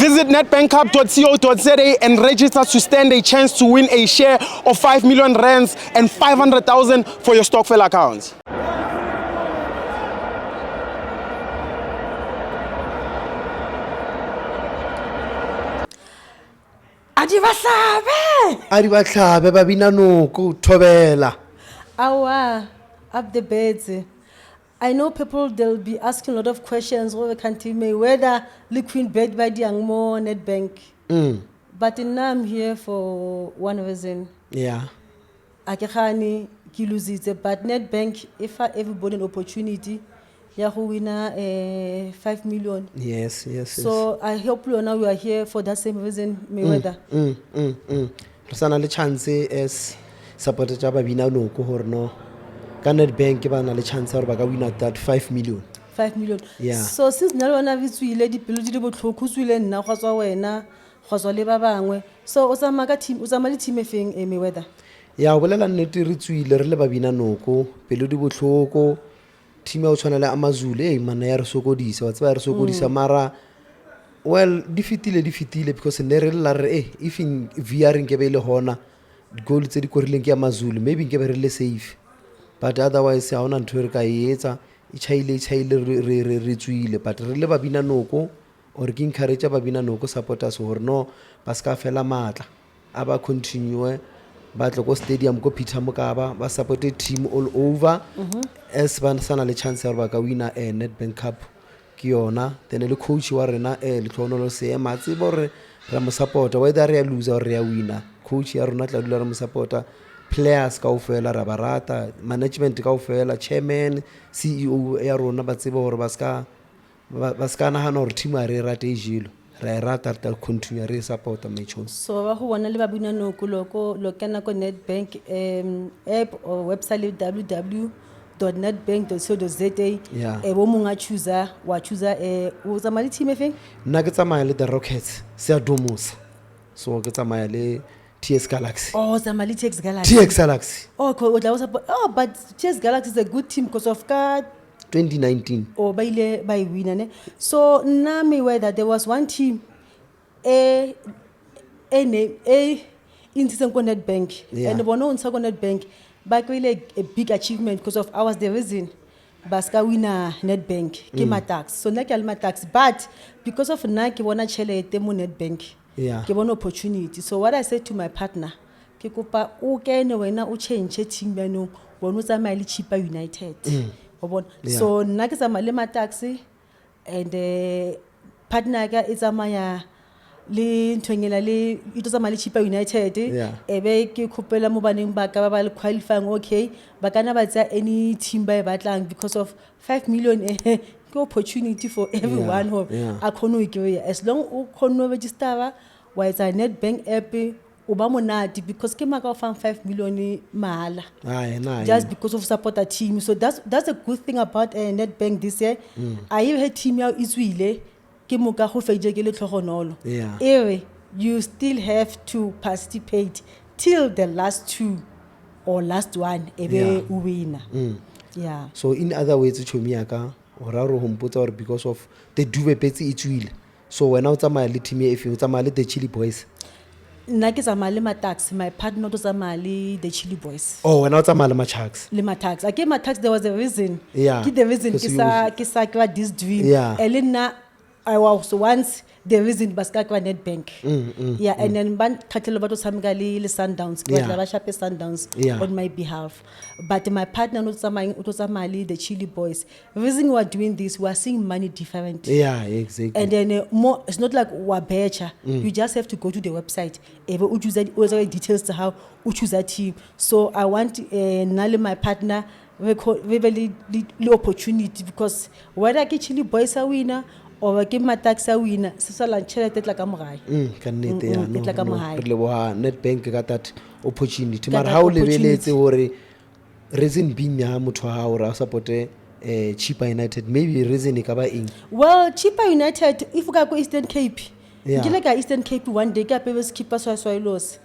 Visit nedbankcup.co.za and register to stand a chance to win a share of 5 million rands and 500,000 for your Stokvel account. Adibahlabe babina noko thobela. Awa, up the beds. I know people, they'll be asking a lot of questions over country Mayweather, Queen bed by the young more Nedbank. But now I'm here for one reason. Yeah. Akehani kiluzite, but Nedbank, if I ever bought an opportunity, Yahoo winner 5 million. Yes. So I hope you now you are here for that same reason, Mayweather. Sana le chance as supporter ja babina noko hore no. Ka Nedbank ba na le chance hore ba ka win that 5 million. 5 million. Yeah. So since nalo na vitswile dipelo di botlhoko swile nna go tswa wena go tswa le ba bangwe. So o tsama ka team o tsama le team efeng Mayweather? Ya o bolela nnete re tswile re le babina noko pelo di botlhoko team ya o tshwana le amazulu mana ya re sokodisa wa tsaba re sokodisa mara well di fitile because ne re la re if in VR nke be le hona goal tse di korileng ke amazulu maybe nke be re le safe. But otherwise ha ona ntho re ka etsa e chaile re tswile but re le babina noko or ke encourage babina noko supporters hore no ba ska fela matla aba continue ba tlo go stadium go Peter Mokaba ba support team all over as ba sana le chance ya ba ka wina Nedbank Cup ke yona then le coach wa rena le tlhono se matse bore ra mo supporta whether re lose or re wina coach ya rona tla dula re mo supporta players ka ofela ra barata management ka ofela chairman CEO ya rona ba tseba hore ba ska na hana hore team a re rate e jilo ra rata ta continue re support matches. So ba go bona le ba bina noko lo kana ko Nedbank app or website www.nedbank.co.za bo monga choose wa choose o tsamaya le team efeng? Nna ke tsamaya le the Rockets se a domosa so ke tsamaya le TS Galaxy. Oh, tsamaya le TS Galaxy. TS Galaxy. Oh, but TS Galaxy is a good team because of 2019. Oh, by winner ne. So na Mayweather, there was one team in Nedbank and the one on Nedbank back really a big achievement because of ours the reason Baska winner Nedbank ke matax so na ke matax but because of na ke bona chelete mo Nedbank ke bona opportunity. So what I said to my partner ke kopa o kene wena o change team ya no bona o tsamaya le Chipa United. So nna ke tsamaya le mataxi and partner ka e tsamaya le ntwengela le ito tsamaya le Chipa United ebe ke khopela mo baneng ba ka ba le qualifying okay ba kana ba tsa any team ba e batlang because of 5 million ke opportunity for everyone who a khono e as long o khono register wa etsa Nedbank app uba monati because ke maka of 5 million mahala just because of support a team. So that's a good thing about Nedbank this year. I had team ya iswile ke moka go feje ke le tlhogonolo you still have to participate till the last two or last one ebe u winner. So in other words chomi aka ora ro hompotsa or because of the dube petsi itswile so wena o tsamaya le team if o tsamaya le the Chili Boys. Nna ke tsamaya le matax my partner o tsamaya le the Chili Boys. Oh wena o tsamaya le matax. Le matax again matax there was a reason ke the reason ke sa this dream elena I was once the reason baska kwa Nedbank and then ban khatlelo ba to samika le Sundowns ke batla ba shape Sundowns on my behalf but my partner no tsamaya le the Chili Boys. The reason we are doing this we are seeing money different exactly and then more it's not like wabecha you just have to go to the website ebe u choose the details to how u choose a team. So I want nale my partner we really the opportunity because whether ke Chili Boys a winner or ke mataxa winner se sala tšhelete tla ka mogae ka nnete ya no re leboha Nedbank ka that opportunity mara ha o lebeletse hore reason being ya motho ha o ra support Chipa United maybe reason e ka ba eng? Well Chipa United if ka go Eastern Cape ngile ka Eastern Cape one day ka pebe skipper Swailos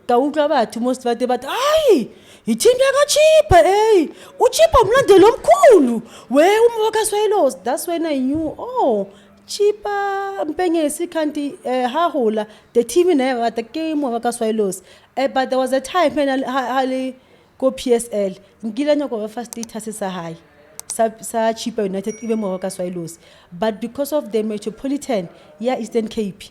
ka utlwa batho most ba te bat ai ithini yakachipa uchipa umlandeli omkhulu we umwoka Swailos. That's when I knew cheaper mpengesi kanti ha hola the team never the game Moroka Swallows but there was a time when hali go PSL ngile nyoko first status sa high sa cheaper United even Moroka Swallows but because of the Metropolitan Eastern Cape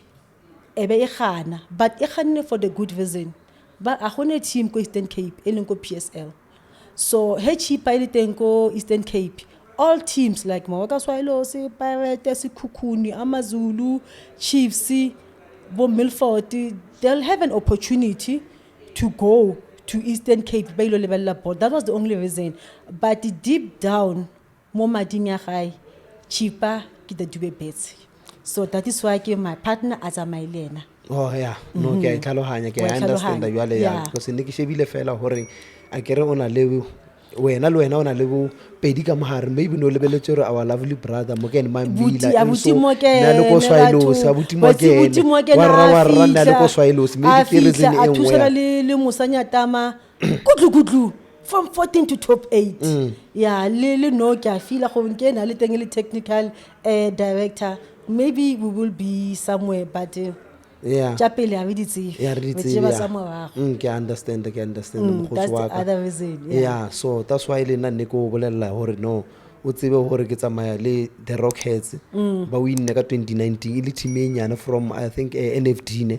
ebe e gana but e ganne for the good reason ba a gone team ko Eastern Cape e leng ko PSL so he cheaper ile teng ko Eastern Cape all teams like Moroka Swallows, Pirates, Kukuni, Amazulu, Chiefs, Bo Milford, they'll have an opportunity to go to Eastern Cape, Bailo level board. That was the only reason. But deep down, Moma Dinga cheaper, get the dube bets. So that is why I give my partner as a Mailena. Oh yeah, no, I understand that you are there because in the Shebile fella hurry, I carry on a level. Wena le wena ona le bo pedi ka mohare maybe no lebeletse re our lovely brother Mogene Mambila na le ko Swailos abuti Mogene wa randa le ko Swailos maybe ke reason e nngwe le Musanya Tama kutlu from 14 to top 8 yeah le no ke a feel go nkena le teng le technical director maybe we will be somewhere but yeah chapele a viditsi ke understand that's the other reason yeah so that's why le nna ne go bolella hore no o tsebe hore ke tsamaya le the Rockheads ba win ka 2019 ile team e nyane from I think NFD ne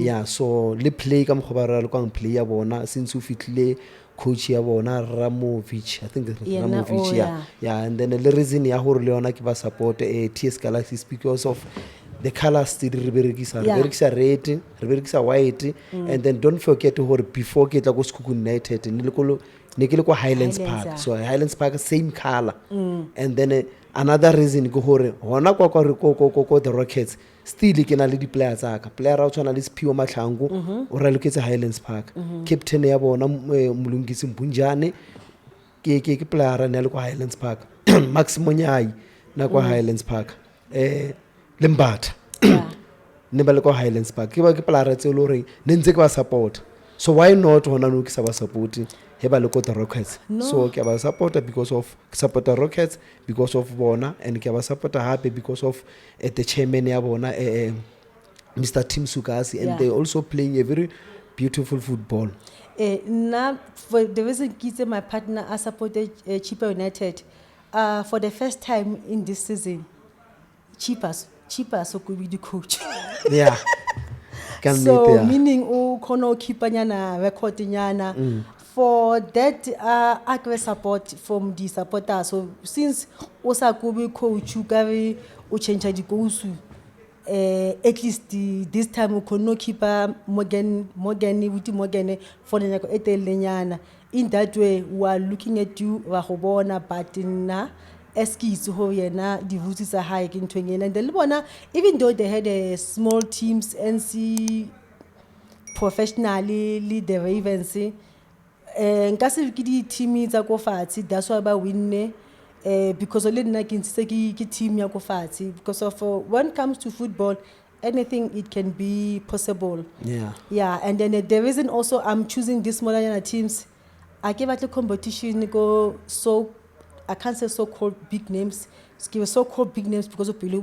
yeah so le play ka mogobara le kwang play ya bona since o fitlile coach ya bona Ramovich I think Ramovich yeah and then the reason ya hore le yona ke ba support TS Galaxy because of the colors still reberekisa red reberekisa white and then don't forget hore before ke tla go Skuku United ne ke le ko Highlands Park so Highlands Park same color and then another reason go hore hona kwa ko the Rockets still ke na le di players aka player a tswana le Siphiwe Mahlangu o relocate Highlands Park captain ya bona Mulungisi Mbunjane ke player ne le ko Highlands Park Max Monyai na ko Highlands Park Limbatha ne ba le ko Highlands Park ke ba ke player tse lo re ne ntse ke ba support so why not hona no ke sa ba support he ba le ko the Rockets so ke ba supporter because of support the Rockets because of bona and ke ba supporter happy because of the chairman ya bona Mr. Tim Sukasi and they also playing a very beautiful football now for the reason Kitse my partner I supported Cheaper United for the first time in this season cheaper so could be the coach yeah so meaning o kono keeper nyana record nyana for that akwe support from the supporters so since osa kubi coach ukari o change the goals at least this time o kono keeper Morgan for the nyako etelenyana in that way we are looking at you wa go bona but na eskis ho yena di vuti tsa high ke ntwengena and le bona even though they had a small teams NC professionally lead the Ravens nka se ke di team tsa go fatsi that's why ba winne because le nna ke ntse ke team ya go fatsi because of when it comes to football anything it can be possible yeah and then the reason also I'm choosing these smaller teams I give at the competition go so I can't say so-called big names. Give so-called big names because of Pilo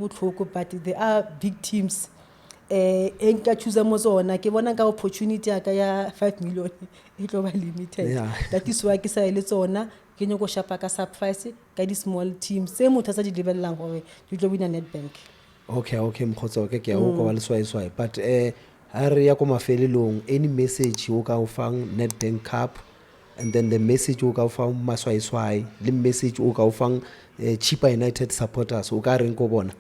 but they are big teams. Enka choose mozona ke bona ka opportunity aka ya 5 million it over limited. That is why ke sa ile tsona ke nyoko shapa ka surprise ka di small teams. Se motho sa di lebelang gore di tlo wina Nedbank. Okay mkhotso ke o go ba le swai but ha re ya ko mafelelong any message o ka o fang Nedbank Cup and then the message o ka ufang maswaiswai le message o ka ufang Cheaper United supporters o ka reng go bona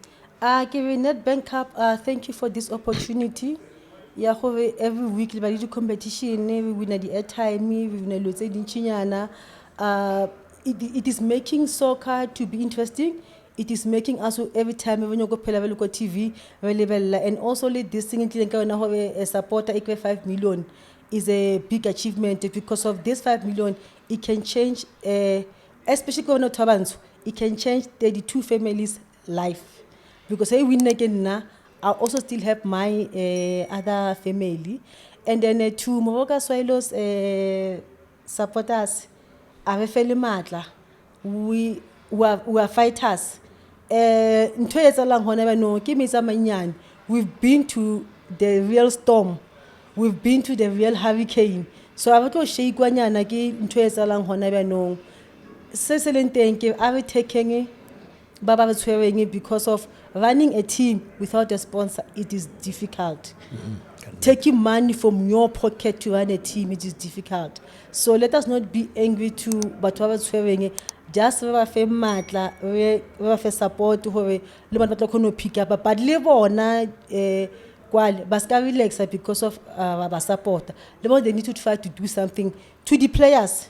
give Nedbank Cup thank you for this opportunity ya go every week le ba di competition we win the airtime we win lo tse dinchinyana it is making soccer to be interesting it is making us every time when you go phela vele ko TV re lebella and also le this thing nke ka yona ho a supporter equal 5 million is a big achievement because of this 5 million it can change especially when Tabansu it can change 32 families life because I win again now I also still have my other family and then to Moroka Swallows supporters are fairly matla we are fighters ntho e etsahalang hona jaanong ke metsi a mannyane. We've been to the real storm, we've been to the real hurricane, so a re tlo shakeanyana ke ntho e etsahalang hona jaanong. Se se leng teng ke a re takeng ba ba re tshwereng because of running a team without a sponsor, it is difficult. Taking money from your pocket to run a team, it is difficult. So let us not be angry to batho ba ba tshwereng, just re ba fe matla, re ba fe support hore le batho ba tla kgona ho pick up, but le bona kwale ba ska relaxa because of ba support. Le bona they need to try to do something to the players.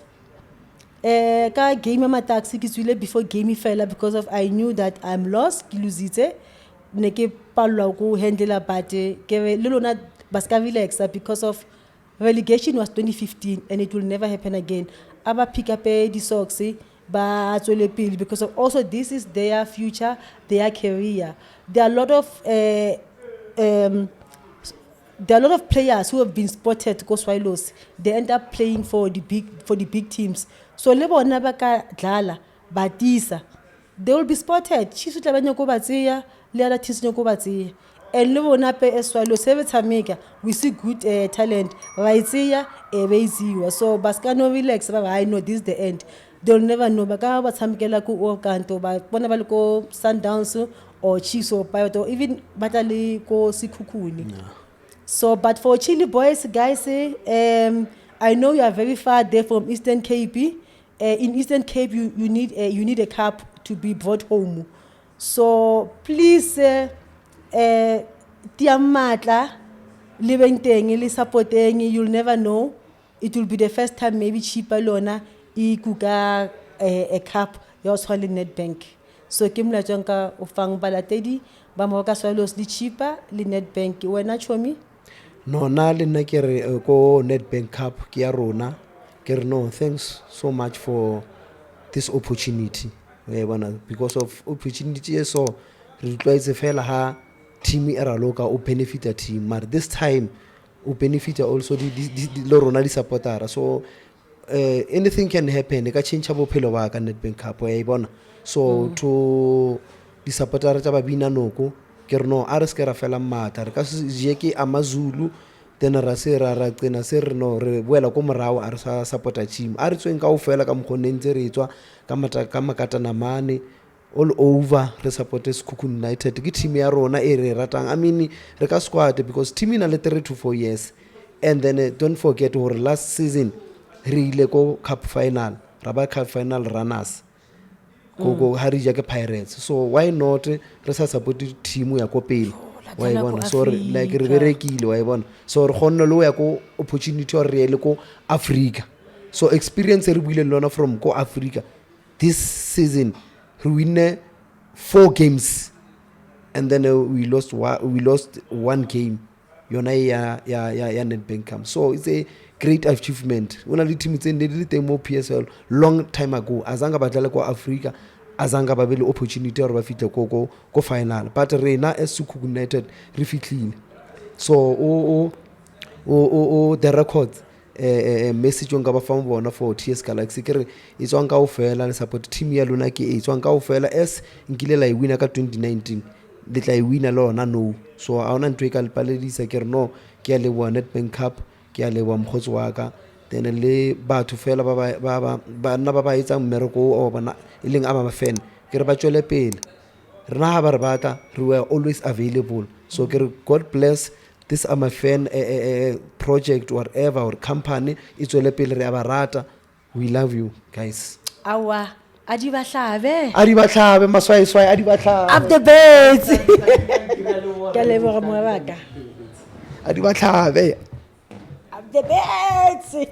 Ka game ma taxi ke tswile before game fela because of I knew that I'm lost, ke lositse, ne ke palwa go handle but ke le lona ba ska relaxa because of relegation was 2015 and it will never happen again. Aba pick up the socks ba tswele pele because of also this is their future, their career. There are a lot of players who have been spotted go Swallows. They end up playing for the big teams. So le bona ba ka dlala ba tisa, they will be spotted. Chisu tla banya go batseya le other teams go batseya. And le bona pe Swallows se tshameka, we see good talent. Ba itseya be iziwa. So baska no relax ba I know this is the end. They'll never know ba ka ba tshamekela ku o kanto ba bona ba le ko Sundowns or Chiefs or Pirates or even batale ko Sikhukhuni. So, but for Chile boys, guys, I know you are very far there from Eastern Cape. In Eastern Cape, you need a cup to be brought home. So please, tiamatla, living li supporting. You'll never know. It will be the first time maybe cheaper lona kuka a cup. You're also Nedbank. So kimla jonka ufang balatedi ba moka Swallows li cheaper li Nedbank. Wena chomi? No, na le nna ke re ko Nedbank Cup ke ya rona ke re no, thanks so much for this opportunity because of opportunity so re tlwaetse fela ha team e raloka o benefit a team, but this time o benefit also di rona di supportera, so anything can happen, e ka change bophelo ba ka Nedbank Cup bona. So to di supportera tsa ba bina noko ke re no a re ska ra fela mata re ka se je ke amazulu then ra se ra qena se re no re boela ko morao a re sa supporta team a re tsweng ka o fela ka mkhonentse re tswa ka makatana mane all over re support Sekhukhune United ke team ya rona e re ratang. I mean re ka squad because team ina le 3 to 4 years, and then don't forget or last season re ile ko cup final ra ba cup final runners go harija ke Pirates, so why not re sa support team ya ko pele wa bona, so like re berekile wa bona, so re khonno lo ya ko opportunity or re le ko Africa, so experience re buile lona from ko Africa. This season we win 4 games and then we lost one game yona ya Nedbank Cup, so it's a great achievement. Una le team tse ndile teng mo PSL long time ago azanga badlala ko Africa, azanga ba be le opportunity or ba fitle ko final, but rena as Sekhukhune United re fitlile. So the records message nga ba fang bona for TS Galaxy ke re e tswang ka ofela le support team ya lona ke e tswang ka ofela as nkile la e wina ka 2019 le tla e wina lona no, so a ona ntwe ka le paledisa ke re no ke ya le Nedbank Cup ke ya le mkhotsi wa ka, then le batho fela ba nna ba etsa mmereko o bona e leng ama fan ke re ba tswele pele rena ha ba re bata we were always available. So ke re God bless this ama fan project whatever or company e tswele pele re ba rata, we love you guys. Awa adi ba hlabe maswai adi ba hlabe up the birds ke le bo mo baka adi ba hlabe up the birds.